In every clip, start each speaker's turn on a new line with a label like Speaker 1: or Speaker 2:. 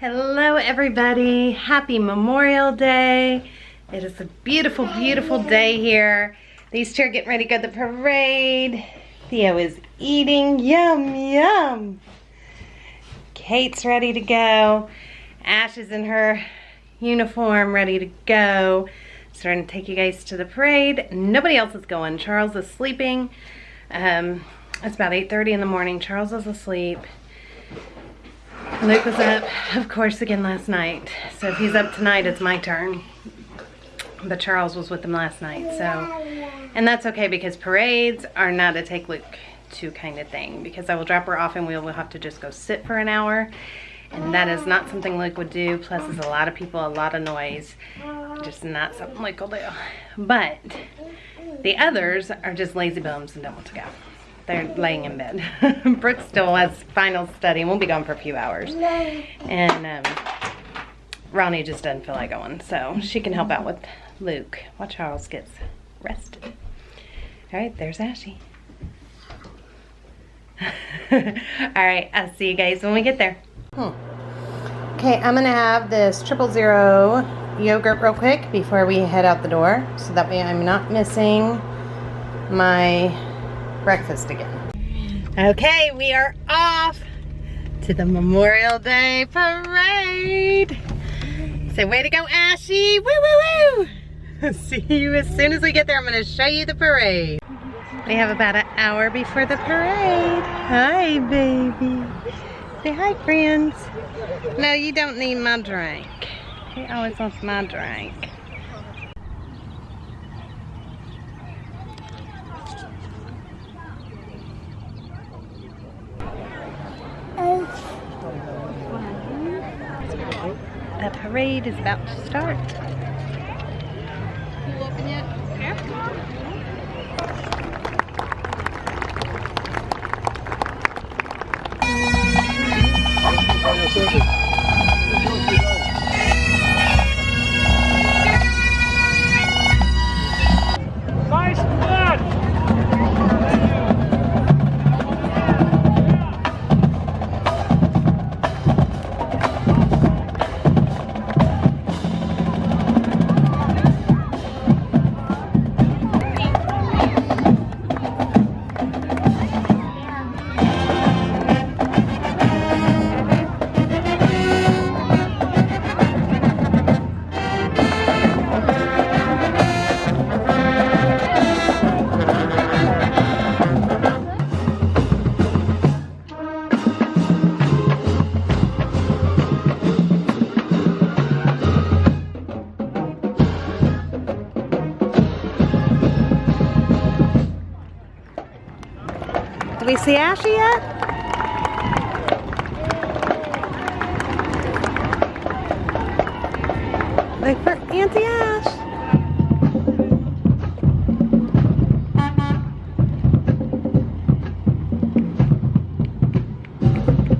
Speaker 1: Hello everybody, happy Memorial Day. It is a beautiful, beautiful day here. These two are getting ready to go to the parade. Theo is eating, yum, yum. Kate's ready to go. Ash is in her uniform, ready to go. Starting to take you guys to the parade. Nobody else is going. Charles is sleeping. It's about 8:30 in the morning. Charles is asleep. Luke was up, of course, again last night. So if he's up tonight, it's my turn. But Charles was with him last night, so. And that's okay because parades are not a take Luke to kind of thing. Because I will drop her off and we will have to just go sit for an hour. And that is not something Luke would do. Plus, there's a lot of people, a lot of noise. Just not something Luke will do. But the others are just lazy bums and don't want to go. They're laying in bed. Brooke still has final study and we'll be gone for a few hours. And Ronnie just doesn't feel like going, so she can help out with Luke while Charles gets rested. All right, there's Ashy. All right, I'll see you guys when we get there. Okay, I'm gonna have this 000 yogurt real quick before we head out the door, so that way I'm not missing my breakfast again. Okay, we are off to the Memorial Day parade. Say, way to go, Ashy! Woo, woo, woo! See you as soon as we get there. I'm going to show you the parade. We have about an hour before the parade. Hi, baby. Say hi, friends. No, you don't need my drink. He always wants my drink. The parade is about to start. You open yet? Yeah.
Speaker 2: Nice blood!
Speaker 1: Do we see Ashy yet? Look for Auntie Ash.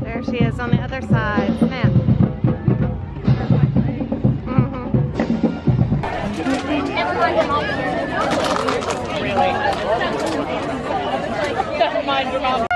Speaker 1: There she is on the other side. Man.
Speaker 2: Never mind your mom.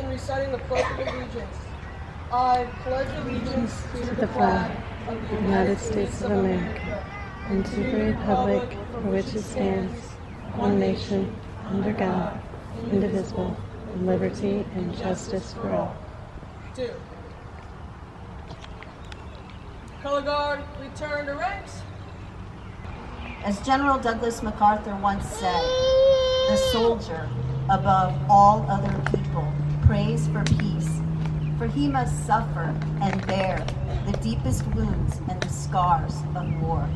Speaker 3: in reciting the Pledge of Allegiance. I pledge allegiance
Speaker 1: To the flag of the United States of America and to the republic for which it stands, one nation, under God, indivisible, with liberty and justice for all.
Speaker 3: 2. Color guard, return to ranks.
Speaker 4: As General Douglas MacArthur once said, the soldier, above all other people, prays for peace, for he must suffer and bear the deepest wounds and the scars of war.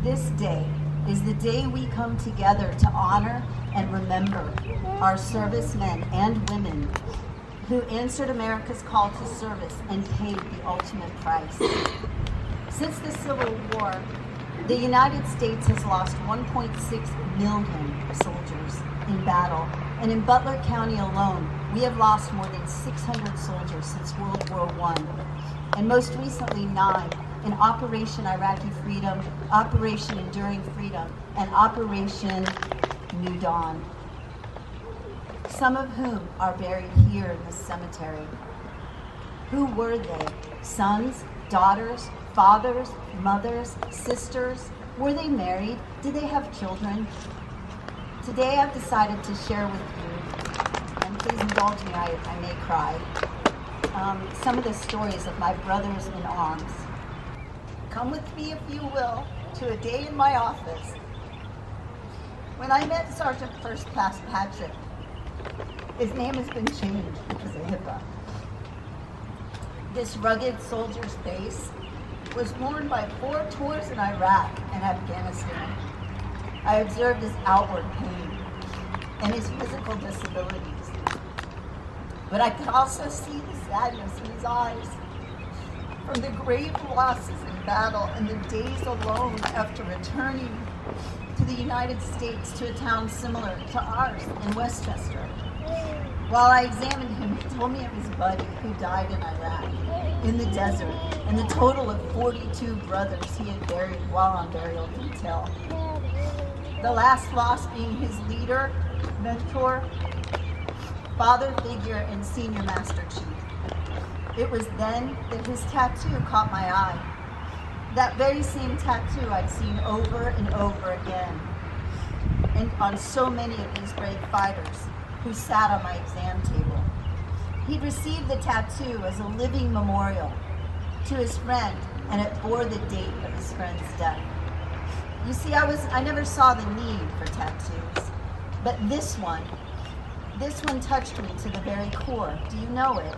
Speaker 4: This day is the day we come together to honor and remember our servicemen and women who answered America's call to service and paid the ultimate price. Since the Civil War, the United States has lost 1.6 million soldiers in battle, and in Butler County alone, we have lost more than 600 soldiers since World War I, and most recently 9 in Operation Iraqi Freedom, Operation Enduring Freedom, and Operation New Dawn, some of whom are buried here in this cemetery. Who were they? Sons, daughters, fathers, mothers, sisters? Were they married? Did they have children? Today I've decided to share with you, and please indulge me, I may cry, some of the stories of my brothers in arms. Come with me, if you will, to a day in my office when I met Sergeant First Class Patrick. His name has been changed because of HIPAA. This rugged soldier's face was worn by 4 tours in Iraq and Afghanistan. I observed his outward pain and his physical disabilities, but I could also see the sadness in his eyes from the grave losses in battle and the days alone after returning to the United States to a town similar to ours in Westchester. While I examined him, he told me of his buddy who died in Iraq, in the desert, and the total of 42 brothers he had buried while on burial detail. The last loss being his leader, mentor, father figure, and senior master chief. It was then that his tattoo caught my eye. That very same tattoo I'd seen over and over again, and on so many of these brave fighters who sat on my exam table. He'd received the tattoo as a living memorial to his friend, and it bore the date of his friend's death. You see, I never saw the need for tattoos, but this one touched me to the very core. Do you know it?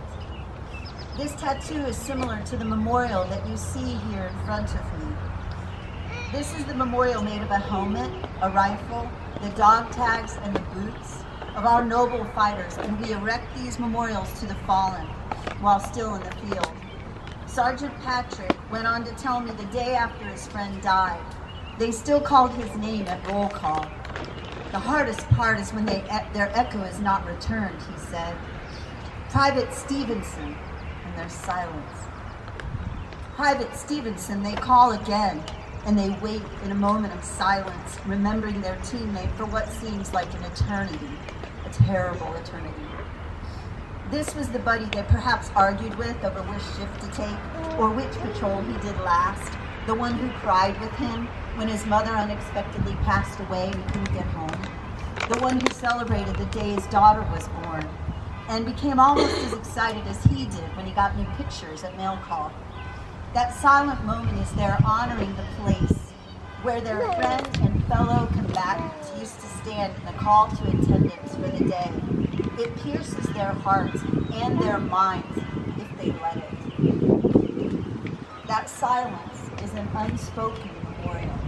Speaker 4: This tattoo is similar to the memorial that you see here in front of me. This is the memorial made of a helmet, a rifle, the dog tags, and the boots of our noble fighters, and we erect these memorials to the fallen while still in the field. Sergeant Patrick went on to tell me the day after his friend died, they still called his name at roll call. The hardest part is when their echo is not returned, he said. Private Stevenson, and there's silence. Private Stevenson, they call again, and they wait in a moment of silence, remembering their teammate for what seems like an eternity, a terrible eternity. This was the buddy they perhaps argued with over which shift to take, or which patrol he did last, the one who cried with him when his mother unexpectedly passed away and couldn't get home, the one who celebrated the day his daughter was born, and became almost as excited as he did when he got new pictures at mail call. That silent moment is there honoring the place where their friend and fellow combatants used to stand in the call to attendance for the day. It pierces their hearts and their minds if they let it. That silence is an unspoken memorial.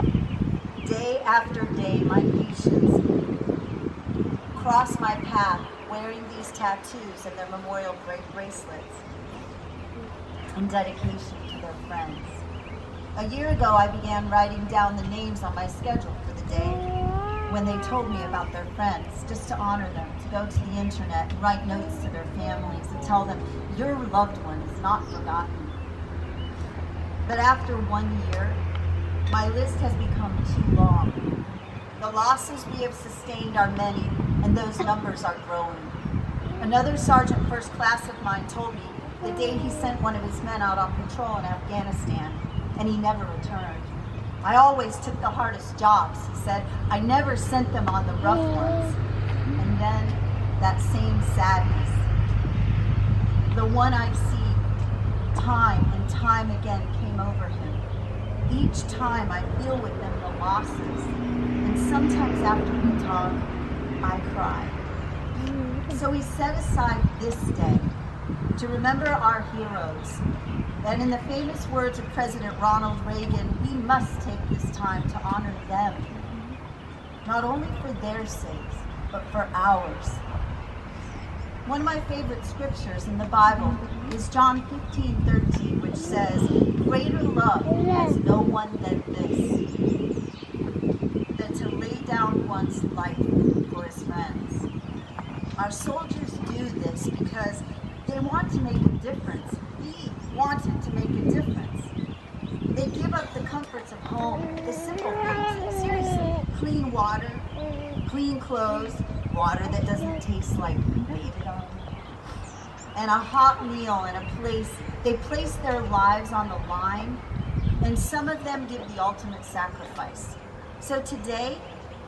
Speaker 4: Day after day, my patients cross my path wearing these tattoos and their memorial bracelets in dedication to their friends. A year ago, I began writing down the names on my schedule for the day when they told me about their friends, just to honor them, to go to the internet and write notes to their families and tell them, your loved one is not forgotten. But after 1 year, my list has become too long. The losses we have sustained are many, and those numbers are growing. Another sergeant first class of mine told me the day he sent one of his men out on patrol in Afghanistan, and he never returned. I always took the hardest jobs, he said. I never sent them on the rough ones. And then that same sadness, the one I've seen time and time again, came over him. Each time I feel with them the losses, and sometimes after we talk, I cry. So we set aside this day to remember our heroes. And in the famous words of President Ronald Reagan, we must take this time to honor them, not only for their sakes, but for ours. One of my favorite scriptures in the Bible is John 15:13, which says, "Greater love has no one than this, than to lay down one's life for his friends." Our soldiers do this because they want to make a difference. We wanted to make a difference. They give up the comforts of home, the simple things. Seriously, clean water, clean clothes, water that doesn't taste like Bavidon, and a hot meal and a place. They place their lives on the line, and some of them give the ultimate sacrifice. So today,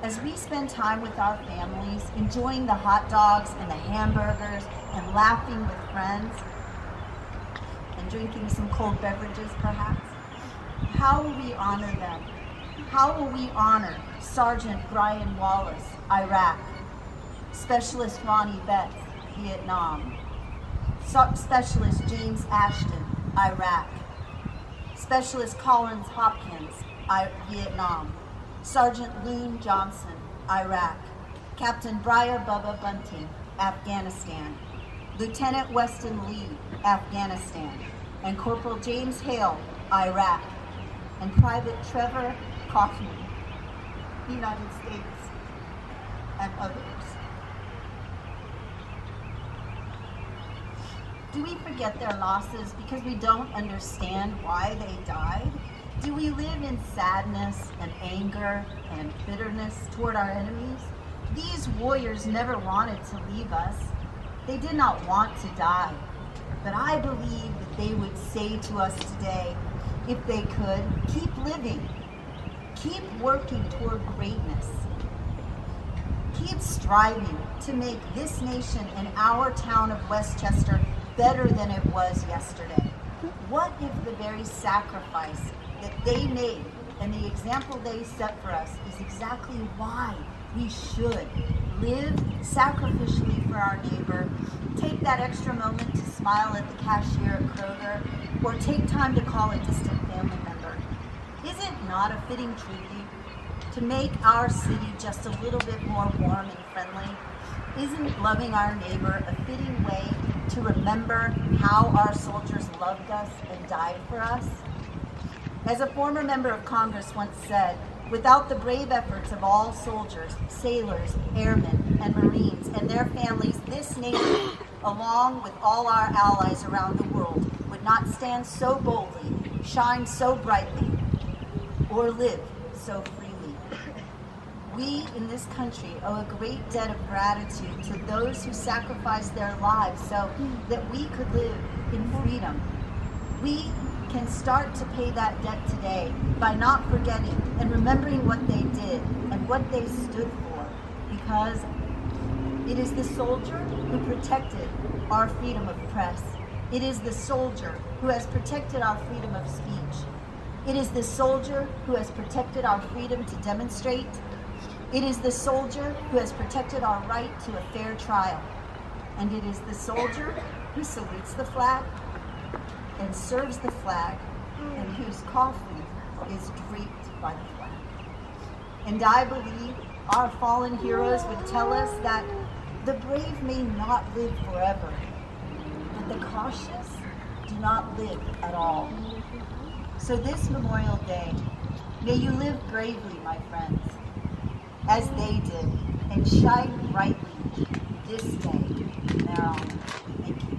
Speaker 4: as we spend time with our families, enjoying the hot dogs and the hamburgers and laughing with friends and drinking some cold beverages perhaps, how will we honor them? How will we honor Sergeant Brian Wallace, Iraq, Specialist Ronnie Betts, Vietnam, Specialist James Ashton, Iraq, Specialist Collins Hopkins, Vietnam, Sergeant Loon Johnson, Iraq, Captain Briar Bubba Bunting, Afghanistan, Lieutenant Weston Lee, Afghanistan, and Corporal James Hale, Iraq, and Private Trevor Kaufman, United States, and others. Do we forget their losses because we don't understand why they died? Do we live in sadness and anger and bitterness toward our enemies? These warriors never wanted to leave us. They did not want to die. But I believe that they would say to us today, if they could, keep living. Keep working toward greatness. Keep striving to make this nation and our town of Westchester better than it was yesterday. What if the very sacrifice that they made and the example they set for us is exactly why we should live sacrificially for our neighbor, take that extra moment to smile at the cashier at Kroger, or take time to call a distant family member? Is it not a fitting tribute to make our city just a little bit more warm and friendly? Isn't loving our neighbor a fitting way to remember how our soldiers loved us and died for us? As a former member of Congress once said, without the brave efforts of all soldiers, sailors, airmen, and Marines and their families, this nation, along with all our allies around the world, would not stand so boldly, shine so brightly, or live so freely. We in this country owe a great debt of gratitude to those who sacrificed their lives so that we could live in freedom. We can start to pay that debt today by not forgetting and remembering what they did and what they stood for, because it is the soldier who protected our freedom of press. It is the soldier who has protected our freedom of speech. It is the soldier who has protected our freedom to demonstrate. It is the soldier who has protected our right to a fair trial. And it is the soldier who salutes the flag and serves the flag, and whose coffee is draped by the flag. And I believe our fallen heroes would tell us that the brave may not live forever, but the cautious do not live at all. So this Memorial Day, may you live bravely, my friends, as they did, and shine brightly this day now. Thank you.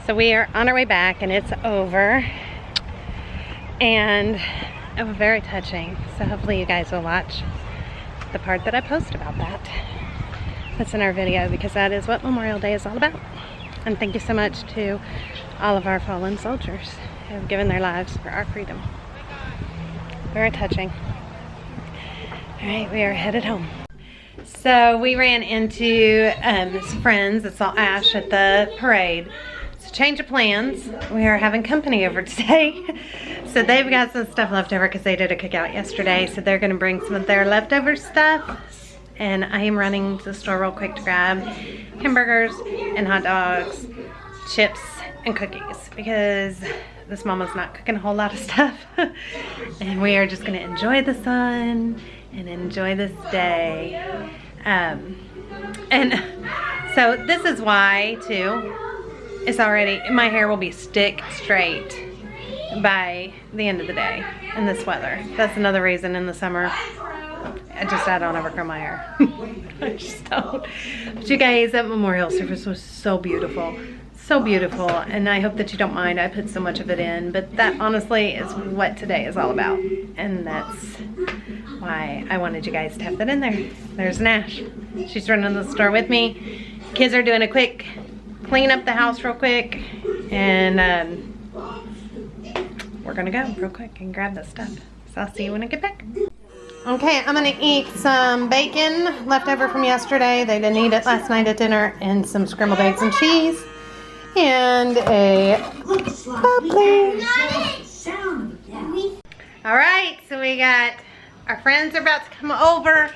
Speaker 1: So we are on our way back and it's over, and it was very touching. So hopefully you guys will watch the part that I post about that. That's in our video, because that is what Memorial Day is all about. And thank you so much to all of our fallen soldiers who have given their lives for our freedom. Very touching. All right, we are headed home. So we ran into some friends that saw Ash at the parade. So change of plans. We are having company over today. So they've got some stuff left over because they did a cookout yesterday. So they're gonna bring some of their leftover stuff. And I am running to the store real quick to grab hamburgers and hot dogs, chips and cookies, because this mama's not cooking a whole lot of stuff. And we are just gonna enjoy the sun and enjoy this day. And so this is why too, it's already, my hair will be stick straight by the end of the day in this weather. That's another reason in the summer I don't ever curl my hair. I just don't. But you guys, that memorial service was so beautiful. So beautiful, and I hope that you don't mind I put so much of it in, but that honestly is what today is all about, and that's why I wanted you guys to have that in there. There's Nash. She's running to the store with me. Kids are doing a quick clean up the house real quick, and we're gonna go real quick and grab this stuff. So I'll see you when I get back. Okay, I'm gonna eat some bacon left over from yesterday. They didn't eat it last night at dinner, and some scrambled eggs and cheese. And a bubbly. All right, so we got, our friends are about to come over.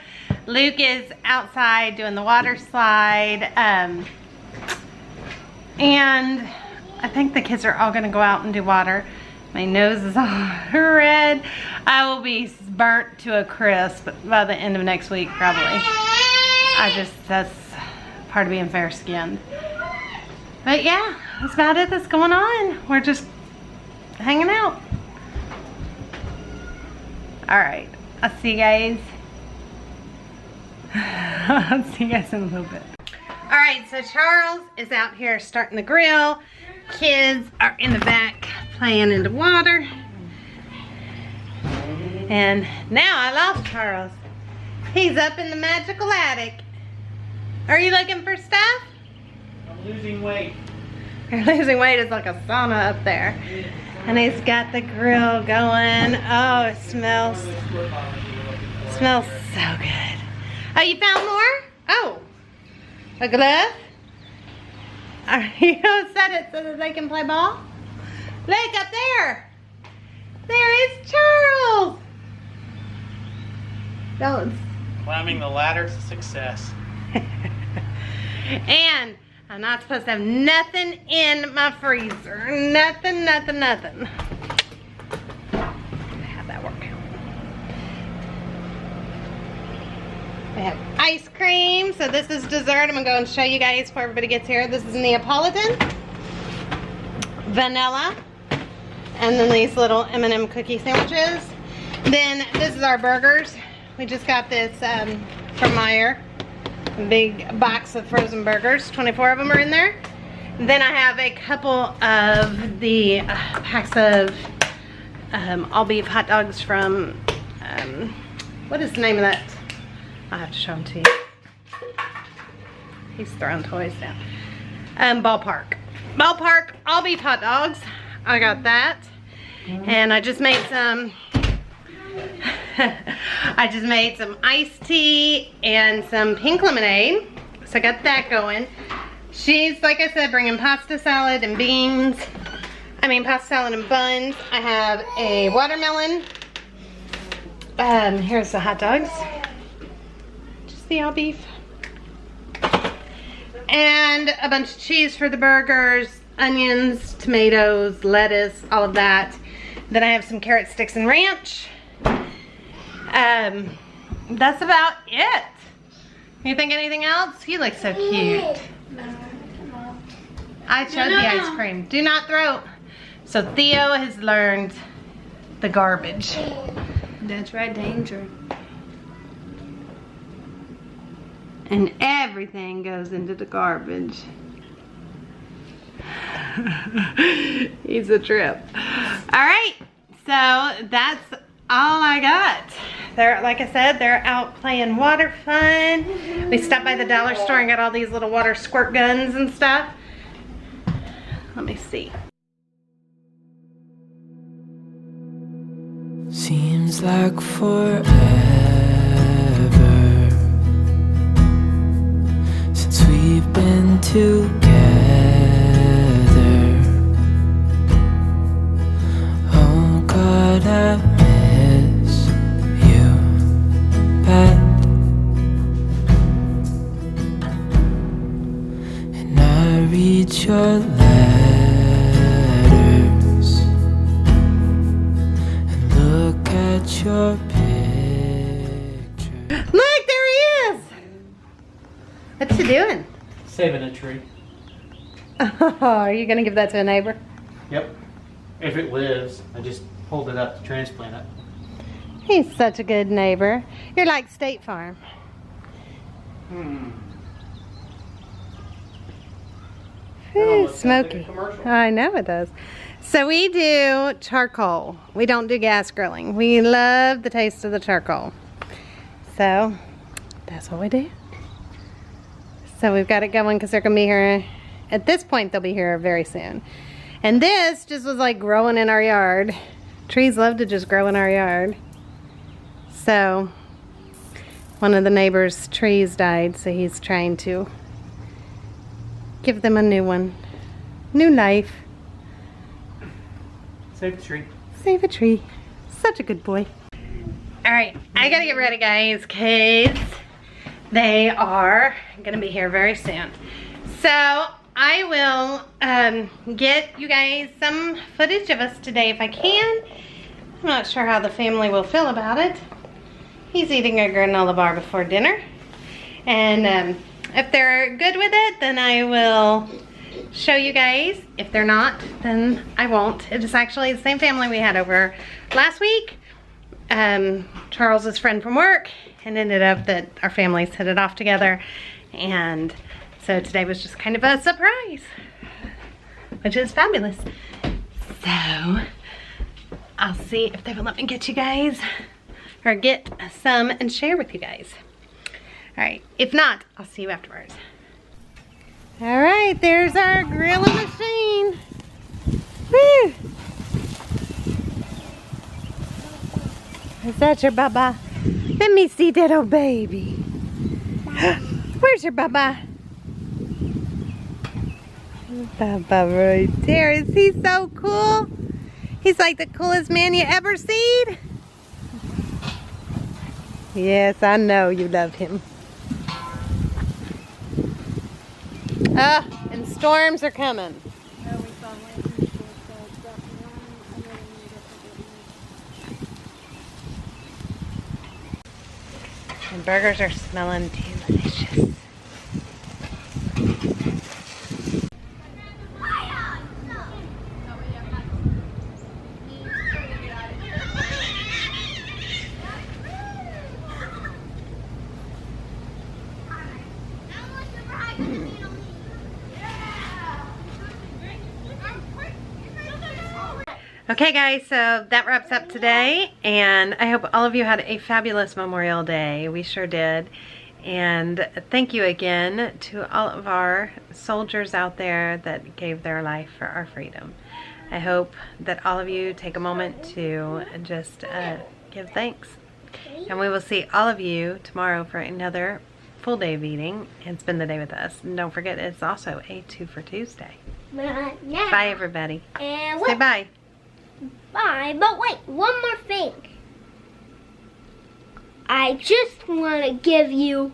Speaker 1: Luke is outside doing the water slide. And I think the kids are all gonna go out and do water. My nose is all red. I will be burnt to a crisp by the end of next week, probably. That's part of being fair skinned. But yeah, that's about it that's going on. We're just hanging out. All right, I'll see you guys. I'll see you guys in a little bit. All right, so Charles is out here starting the grill. Kids are in the back playing in the water. And now I lost Charles. He's up in the magical attic. Are you looking for stuff?
Speaker 2: I'm losing weight.
Speaker 1: You're losing weight. It's like a sauna up there. And he's got the grill going. Oh, it smells so good. Oh, you found more? Oh, a glove? You gonna set it so that they can play ball? Look up there. There is Charles. Don't.
Speaker 2: Climbing the ladder to success.
Speaker 1: And I'm not supposed to have nothing in my freezer. Nothing, nothing, nothing. How'd that work out? We have ice cream. So this is dessert. I'm gonna go and show you guys before everybody gets here. This is Neapolitan, vanilla, and then these little M&M cookie sandwiches. Then this is our burgers. We just got this from Meijer. Big box of frozen burgers. 24 of them are in there. Then I have a couple of the packs of all beef hot dogs from, what is the name of that? I'll have to show them to you. He's throwing toys down. Ballpark all beef hot dogs. I got that. And I just made some I just made some iced tea and some pink lemonade. So I got that going. She's, like I said, bringing pasta salad and beans. Pasta salad and buns. I have a watermelon. Here's the hot dogs. Just the all beef. And a bunch of cheese for the burgers, onions, tomatoes, lettuce, all of that. Then I have some carrot sticks and ranch. That's about it. You think anything else? He looks so cute. I showed the ice cream. Do not throw. So Theo has learned the garbage.
Speaker 3: That's right, danger.
Speaker 1: And everything goes into the garbage. He's a trip. All right, so that's all I got. They're, like I said, they're out playing water fun. We stopped by the dollar store and got all these little water squirt guns and stuff. Let me see.
Speaker 5: Seems like forever since we've been together. Oh God, I miss you bad, and I read your letters and look at your picture.
Speaker 1: Look, there he is. What's he doing?
Speaker 2: Saving a tree.
Speaker 1: Oh, are you gonna give that to a neighbor?
Speaker 2: Yep. If it lives, I just hold it up to transplant it.
Speaker 1: He's such a good neighbor. You're like State Farm. Ooh, smoky. I know it does. So we do charcoal. We don't do gas grilling. We love the taste of the charcoal. So that's what we do. So we've got it going because they're going to be here. At this point, they'll be here very soon. And this just was like growing in our yard. Trees love to just grow in our yard. So one of the neighbor's trees died, so he's trying to give them a new one. New life.
Speaker 2: Save the tree.
Speaker 1: Save a tree. Such a good boy. Alright, I gotta get ready, guys, because they are gonna be here very soon. So I will get you guys some footage of us today if I can. I'm not sure how the family will feel about it. He's eating a granola bar before dinner. And if they're good with it, then I will show you guys. If they're not, then I won't. It is actually the same family we had over last week. Charles's friend from work, and ended up that our families hit it off together. And so today was just kind of a surprise, which is fabulous. So I'll see if they will let me get you guys, or get some and share with you guys. All right, if not, I'll see you afterwards. All right, there's our grilling machine. Woo! Is that your baba? Let me see that old baby. Where's your baba? Bubba right there. Is he so cool? He's like the coolest man you ever seen. Yes, I know you love him. And storms are coming. And burgers are smelling delicious. Okay guys, so that wraps up today, and I hope all of you had a fabulous Memorial Day. We sure did. And thank you again to all of our soldiers out there that gave their life for our freedom. I hope that all of you take a moment to just give thanks. And we will see all of you tomorrow for another full day of eating and spend the day with us. And don't forget, it's also a 2 for Tuesday. Bye everybody.
Speaker 6: And
Speaker 1: say bye.
Speaker 6: Bye, but wait, one more thing. I just want to give you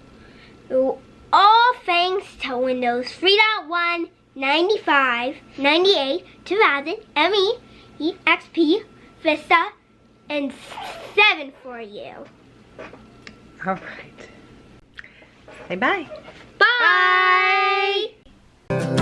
Speaker 6: all thanks to Windows 3.1, 95, 98, 2000, ME, XP, Vista, and 7 for you.
Speaker 1: All right. Say bye.
Speaker 6: Bye.
Speaker 1: Bye.